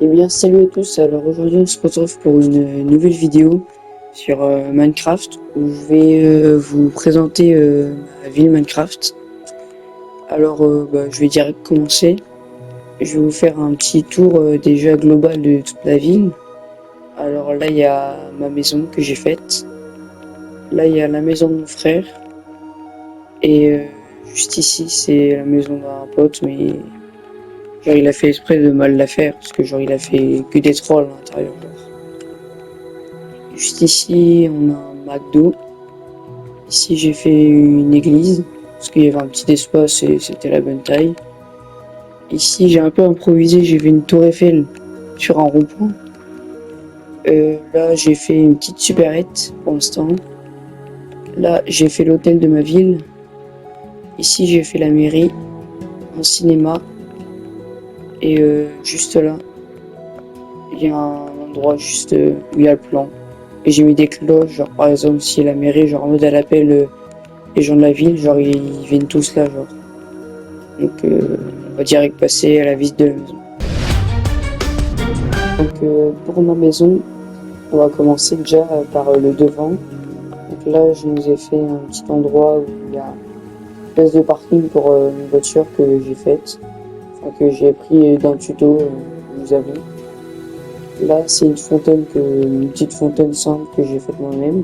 Eh bien, salut à tous. Alors aujourd'hui, on se retrouve pour une nouvelle vidéo sur Minecraft où je vais vous présenter ma ville Minecraft. Alors, je vais direct commencer. Je vais vous faire un petit tour déjà global de toute la ville. Alors là, il y a ma maison que j'ai faite. Là, il y a la maison de mon frère. Et juste ici, c'est la maison d'un pote, mais genre, il a fait exprès de mal la faire parce que genre, il a fait que des trolls à l'intérieur. Juste ici, on a un McDo. Ici, j'ai fait une église, parce qu'il y avait un petit espace et c'était la bonne taille. Ici, j'ai un peu improvisé, j'ai fait une tour Eiffel sur un rond-point. Là, j'ai fait une petite supérette pour l'instant. Là, j'ai fait l'hôtel de ma ville. Ici, j'ai fait la mairie, un cinéma. Et juste là, il y a un endroit juste où il y a le plan. Et j'ai mis des cloches, genre par exemple, si la mairie, genre en mode elle appelle les gens de la ville, genre ils viennent tous là, genre. Donc on va direct passer à la visite de la maison. Donc pour ma maison, on va commencer déjà par le devant. Donc là, je nous ai fait un petit endroit où il y a une place de parking pour une voiture que j'ai faite, enfin que j'ai pris d'un tuto, je vous avoue. Là, c'est une petite fontaine simple que j'ai faite moi-même.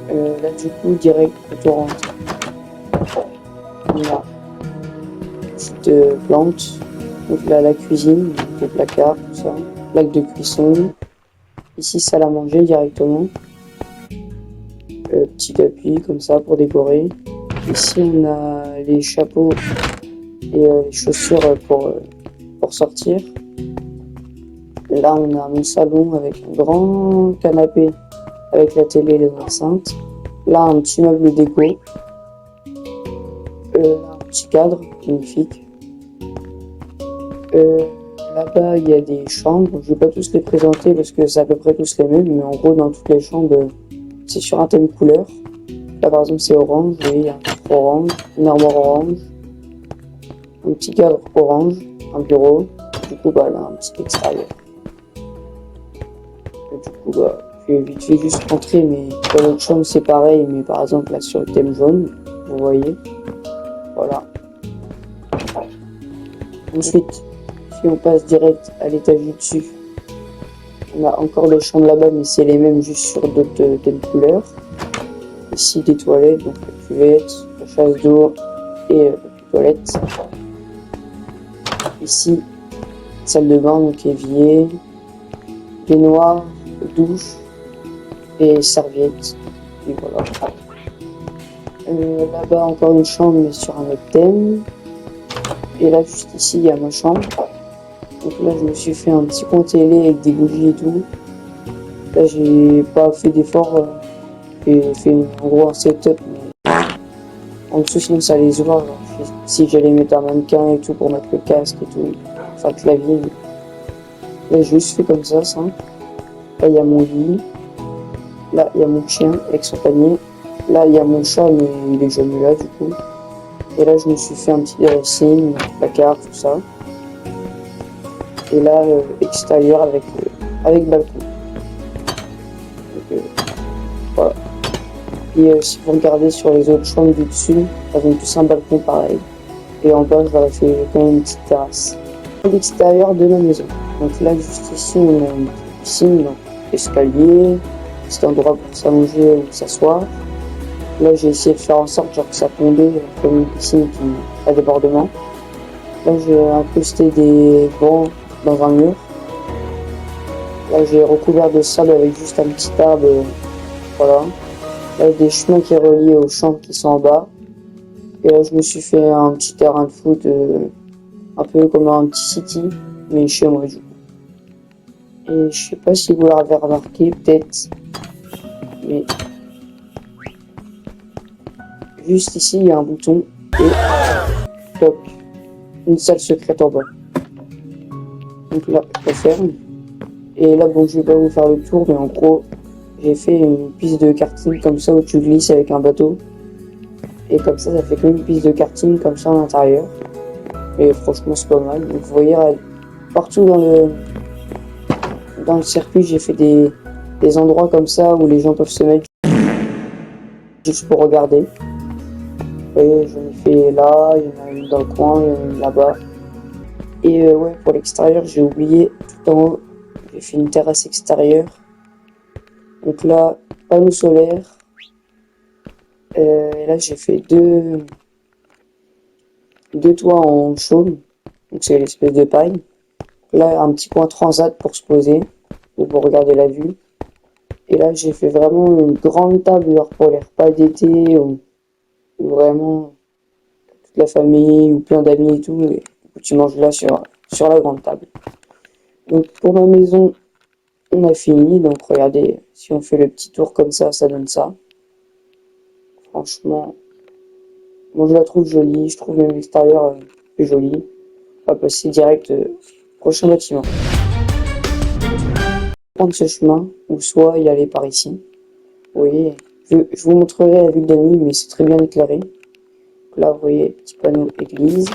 Là, du coup, direct quand on rentre, on a une petite plante. Donc là, la cuisine, les placards, tout ça, plaque de cuisson. Ici, salle à manger directement. Petit appui comme ça pour décorer. Ici, on a les chapeaux et les chaussures pour sortir. Là, on a mon salon avec un grand canapé avec la télé et les enceintes. Là, un petit meuble déco. Un petit cadre magnifique. Là-bas, il y a des chambres. Je ne vais pas tous les présenter parce que c'est à peu près tous les mêmes, mais en gros, dans toutes les chambres, c'est sur un thème couleur. Là, par exemple, c'est orange, oui, il y a un cadre orange, une armoire orange, un petit cadre orange, un bureau. Du coup, là, un petit extérieur. Et du coup, je vais vite fait juste rentrer, mais dans l'autre chambre, c'est pareil, mais par exemple, là, sur le thème jaune, vous voyez. Voilà. Ensuite, si on passe direct à l'étage du dessus, on a encore des chambres là-bas, mais c'est les mêmes, juste sur d'autres thèmes couleurs. Ici, des toilettes, donc la cuvette, la chasse d'eau et les toilettes. Ici, salle de bain, donc évier, baignoire, douche et serviettes. Et voilà. Là-bas, encore une chambre, mais sur un autre thème. Et là, juste ici, il y a ma chambre. Donc là, je me suis fait un petit coin télé avec des bougies et tout. Là, j'ai pas fait d'effort. J'ai fait en gros un setup. Mais en dessous, sinon, ça allait se voir. Genre, si j'allais mettre un mannequin et tout pour mettre le casque et tout. Enfin, le clavier. Là, j'ai juste fait comme ça, simple. Là, il y a mon lit. Là, il y a mon chien avec son panier. Là, il y a mon chat, mais il est jamais là, du coup. Et là, je me suis fait un petit dressing, placard, tout ça. Et là, extérieur avec balcon. Donc, voilà. Et si vous regardez sur les autres chambres du dessus, elles ont tous un balcon pareil. Et en bas, je leur ai fait quand même une petite terrasse. À l'extérieur de la maison. Donc là, juste ici, on a une piscine, donc escalier, petit endroit pour s'allonger ou s'asseoir. Là, j'ai essayé de faire en sorte genre, que ça tombait comme une piscine qui a débordement. Là, j'ai incrusté des bancs dans un mur. Là, j'ai recouvert de sable avec juste un petit arbre. Voilà. Là, il y a des chemins qui relient aux chambres qui sont en bas. Et là, je me suis fait un petit terrain de foot, un peu comme un petit city, mais chez moi, du coup. Et je sais pas si vous l'avez remarqué, peut-être, mais juste ici, il y a un bouton et toc, une salle secrète en bas. Donc là, je ferme. Et là, bon, je vais pas vous faire le tour, mais en gros, j'ai fait une piste de karting comme ça où tu glisses avec un bateau. Et comme ça fait comme une piste de karting comme ça à l'intérieur. Et franchement, c'est pas mal. Donc vous voyez, partout dans le circuit, j'ai fait des endroits comme ça où les gens peuvent se mettre juste pour regarder. Vous voyez, j'en ai fait là, il y en a une dans le coin, il y en a une là-bas. Et ouais, pour l'extérieur, j'ai oublié tout en haut, j'ai fait une terrasse extérieure. Donc là, panneaux solaires. Et là, j'ai fait deux toits en chaume. Donc c'est l'espèce de paille. Là, un petit coin transat pour se poser, ou pour regarder la vue. Et là, j'ai fait vraiment une grande table genre pour les repas d'été, ou vraiment toute la famille, ou plein d'amis et tout. Et tu manges là sur la grande table. Donc pour ma maison, on a fini. Donc regardez, si on fait le petit tour comme ça donne ça. Franchement, moi je la trouve jolie. Je trouve même l'extérieur plus joli. On va passer direct prochain bâtiment. Prendre ce chemin, ou soit y aller par ici. Vous voyez, je vous montrerai la vue de la nuit, mais c'est très bien éclairé. Là, vous voyez, petit panneau église.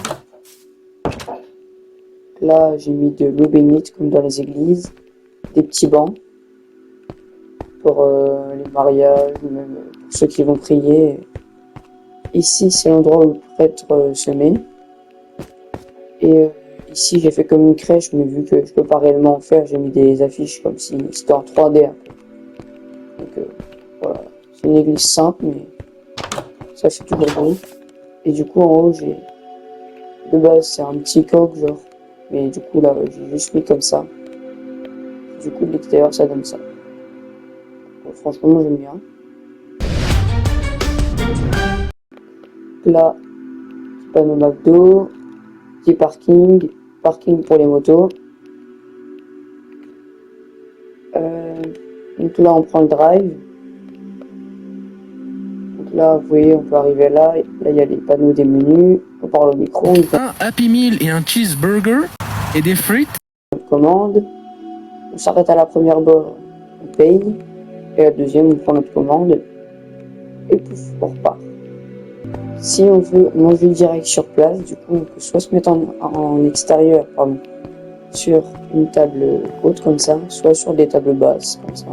Là, j'ai mis de l'eau bénite, comme dans les églises. Des petits bancs pour les mariages, ou même pour ceux qui vont prier. Ici, c'est l'endroit où le prêtre se met. Et ici, j'ai fait comme une crèche, mais vu que je peux pas réellement en faire, j'ai mis des affiches comme si c'était en 3D un peu. Donc voilà, c'est une église simple, mais ça fait toujours beau. Et du coup, en haut, de base, c'est un petit coq, genre. Mais du coup, là, j'ai juste mis comme ça. Du coup, de l'extérieur, ça donne ça. Donc, franchement, moi, j'aime bien. Là, petit panneau McDo, petit parking pour les motos. Donc là, on prend le drive. Donc là, vous voyez, on peut arriver là. Là, il y a les panneaux des menus. On parle au micro. Un Happy Meal et un cheeseburger et des frites. On commande. On s'arrête à la première borne, on paye. Et la deuxième, on prend notre commande. Et pouf, on repart. Si on veut manger direct sur place, du coup, on peut soit se mettre en extérieur, pardon, sur une table haute comme ça, soit sur des tables basses, comme ça.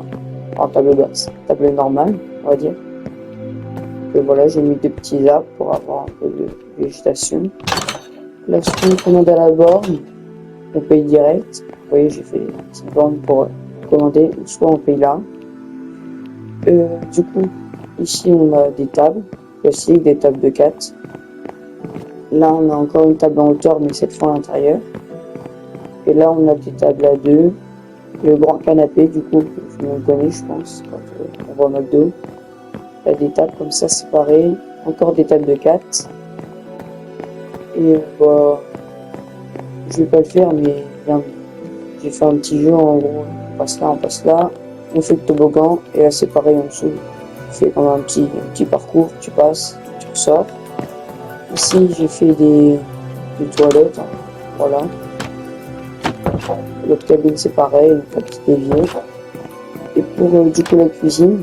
En table basse, table normale, on va dire. Et voilà, j'ai mis deux petits arbres pour avoir un peu de végétation. Là, si on commande à la borne, on paye direct. Vous voyez, j'ai fait une petite borne pour commander, soit on paye là. Du coup, ici, on a des tables classiques, des tables de 4. Là, on a encore une table en hauteur, mais cette fois à l'intérieur. Et là, on a des tables à 2. Le grand canapé, du coup, que tout le monde connaît, je pense, quand on va au McDo. Il y a des tables comme ça séparées. Encore des tables de 4. Et bah, je vais pas le faire, mais bien, j'ai fait un petit jeu en gros. On passe là, on passe là. On fait le toboggan. Et là, c'est pareil en dessous. On fait comme un petit parcours. Tu passes, tu ressors. Ici, j'ai fait des toilettes. Hein, voilà. L'autre cabine, c'est pareil, une petite évier. Et pour du coup la cuisine,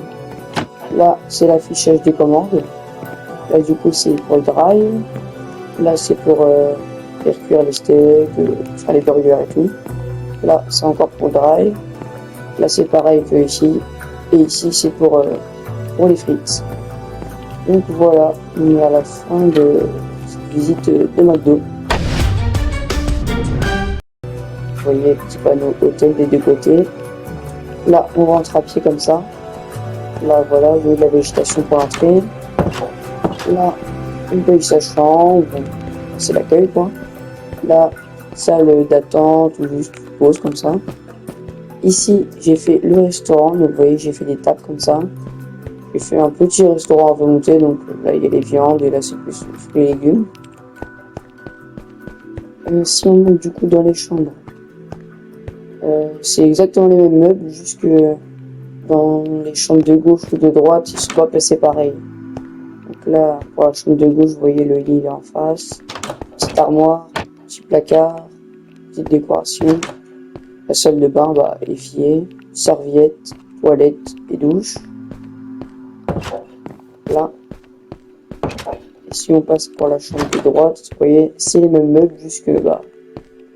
là, c'est l'affichage des commandes. Là, du coup, c'est pour le drive. Là, c'est pour faire cuire les steaks, faire les burgers et tout. Là, c'est encore pour le drive. Là, c'est pareil que ici. Et ici, c'est pour les frites. Donc voilà, on est à la fin de cette visite de McDo. Vous voyez, petit panneau hôtel des deux côtés. Là, on rentre à pied comme ça. Là, voilà, vous voyez de la végétation pour l'entrée. Là, on paye sa chambre. Bon, c'est l'accueil, quoi. Là, salle d'attente ou juste pause comme ça. Ici, j'ai fait le restaurant. Donc, vous voyez, j'ai fait des tables comme ça. J'ai fait un petit restaurant à volonté. Donc, là, il y a les viandes et là, c'est plus les légumes. Si on monte du coup dans les chambres, c'est exactement les mêmes meubles, juste que dans les chambres de gauche ou de droite, ils sont pas placés pareil. Donc là, pour la chambre de gauche, vous voyez le lit là en face, petite armoire, petit placard, petite décoration. La salle de bain, bah, évier, serviette, toilette et douche. Là. Et si on passe pour la chambre de droite, vous voyez, c'est les mêmes meubles, juste que bah,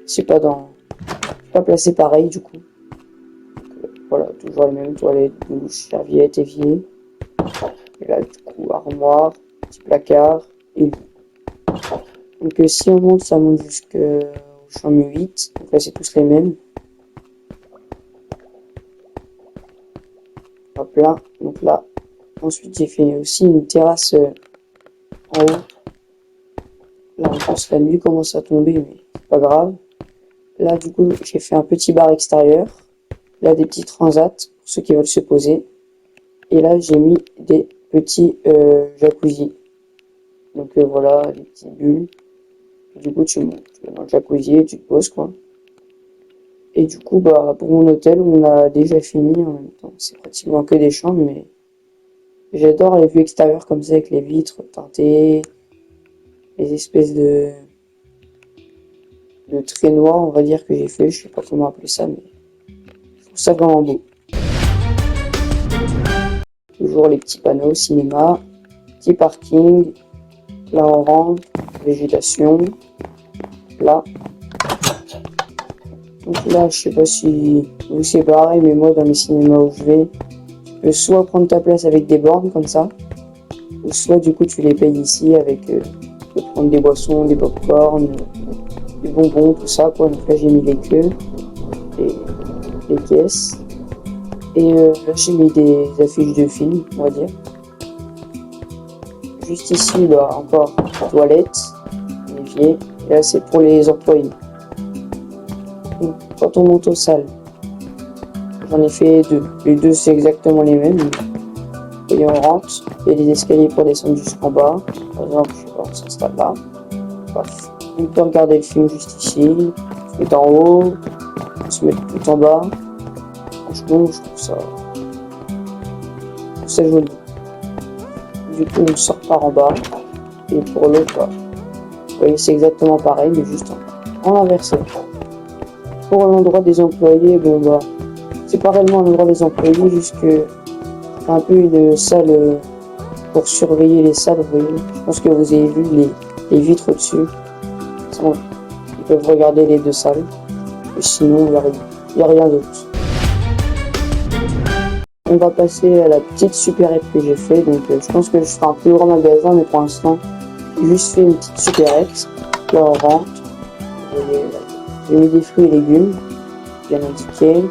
c'est pas dans pas placé pareil du coup. Voilà, toujours les mêmes toilettes, douche, serviettes, évier. Et là, du coup, armoire, petit placard et lit. Donc si on monte, ça monte jusqu'au chambre 8. Donc là, c'est tous les mêmes. Hop là, donc là. Ensuite, j'ai fait aussi une terrasse en haut. Là, en plus, la nuit commence à tomber, mais c'est pas grave. Là, du coup, j'ai fait un petit bar extérieur. Là, des petits transats pour ceux qui veulent se poser. Et là, j'ai mis des petits jacuzzi. Donc voilà, des petites bulles. Et du coup, tu montes dans le jacuzzi et tu te poses, quoi. Et du coup, bah, pour mon hôtel, on a déjà fini en même temps. C'est pratiquement que des chambres, mais j'adore les vues extérieures comme ça, avec les vitres teintées, les espèces de traits noirs, on va dire, que j'ai fait. Je sais pas comment appeler ça, mais je trouve ça vraiment beau. Toujours les petits panneaux, cinéma, petit parking. Là, on rentre, végétation. Là. Donc là, je sais pas si vous c'est pareil, mais moi, dans les cinémas où je vais, tu peux soit prendre ta place avec des bornes comme ça, ou soit du coup tu les payes ici avec, tu peux prendre des boissons, des pop-corn, des bonbons, tout ça, quoi. Donc là, j'ai mis les queues, les caisses, et là, j'ai mis des affiches de films, on va dire. Juste ici, bah, encore toilettes, évier, et là, c'est pour les employés. Donc, quand on monte aux salles, j'en ai fait deux. Les deux, c'est exactement les mêmes. Et on rentre, il y a des escaliers pour descendre jusqu'en bas. Par exemple, je sais pas, on s'installe là. Bref, on peut regarder le film juste ici, se mettre en haut, se mettre tout en bas. Franchement, je trouve ça joli. Du coup, on sort par en bas. Et pour l'autre, bah, vous voyez, c'est exactement pareil, mais juste en inversé. Pour l'endroit des employés, bon bah, c'est pas réellement un endroit des employés, juste que c'est un peu une salle pour surveiller les salles, vous voyez. Je pense que vous avez vu les vitres au-dessus. Ils peuvent regarder les deux salles. Et sinon, il n'y a rien d'autre. On va passer à la petite supérette que j'ai fait. Donc je pense que je ferai un plus grand magasin, mais pour l'instant, j'ai juste fait une petite supérette. Là, on rentre. J'ai mis des fruits et légumes, bien indiqué.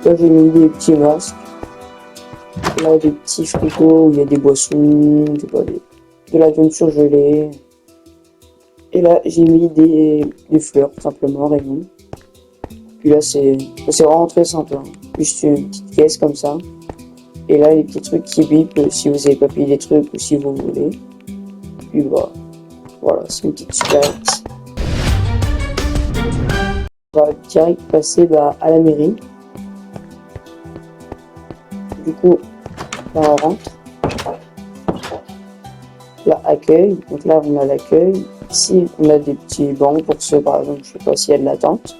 Là, j'ai mis des petits masques. Là, des petits frigos où il y a des boissons, de la viande surgelée. Et là, j'ai mis des fleurs, tout simplement, rayons. Puis là, c'est vraiment très simple. Hein. Juste une petite caisse comme ça. Et là, les petits trucs qui bipent si vous avez pas payé des trucs ou si vous voulez. Puis bah, voilà, c'est une petite supérette. On va direct passer à la mairie. Du coup, là on rentre. Là, accueil. Donc là, on a l'accueil. Ici, on a des petits bancs pour ceux, par exemple, je sais pas s'il y a de l'attente.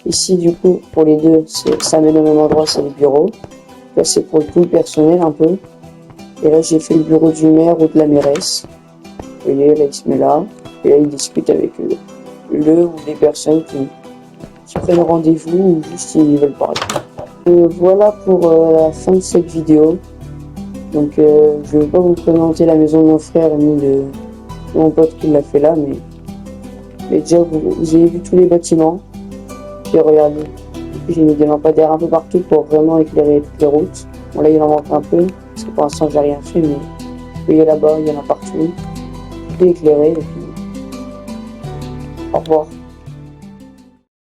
Ici, du coup, pour les deux, ça mène au même endroit, c'est les bureaux. Là, c'est pour tout le personnel un peu. Et là, j'ai fait le bureau du maire ou de la mairesse. Vous voyez, là, il se met là. Et là, il discute avec le ou des personnes qui prennent rendez-vous ou juste ils veulent parler. Voilà pour la fin de cette vidéo. Donc je ne vais pas vous présenter la maison de mon frère ni de mon pote qui l'a fait là, mais déjà vous avez vu tous les bâtiments. Puis regardez, j'ai mis des lampadaires un peu partout pour vraiment éclairer toutes les routes. Bon là il en manque un peu, parce que pour l'instant j'ai rien fait, mais vous voyez là-bas, il y en a partout. Tout est éclairé, et puis au revoir.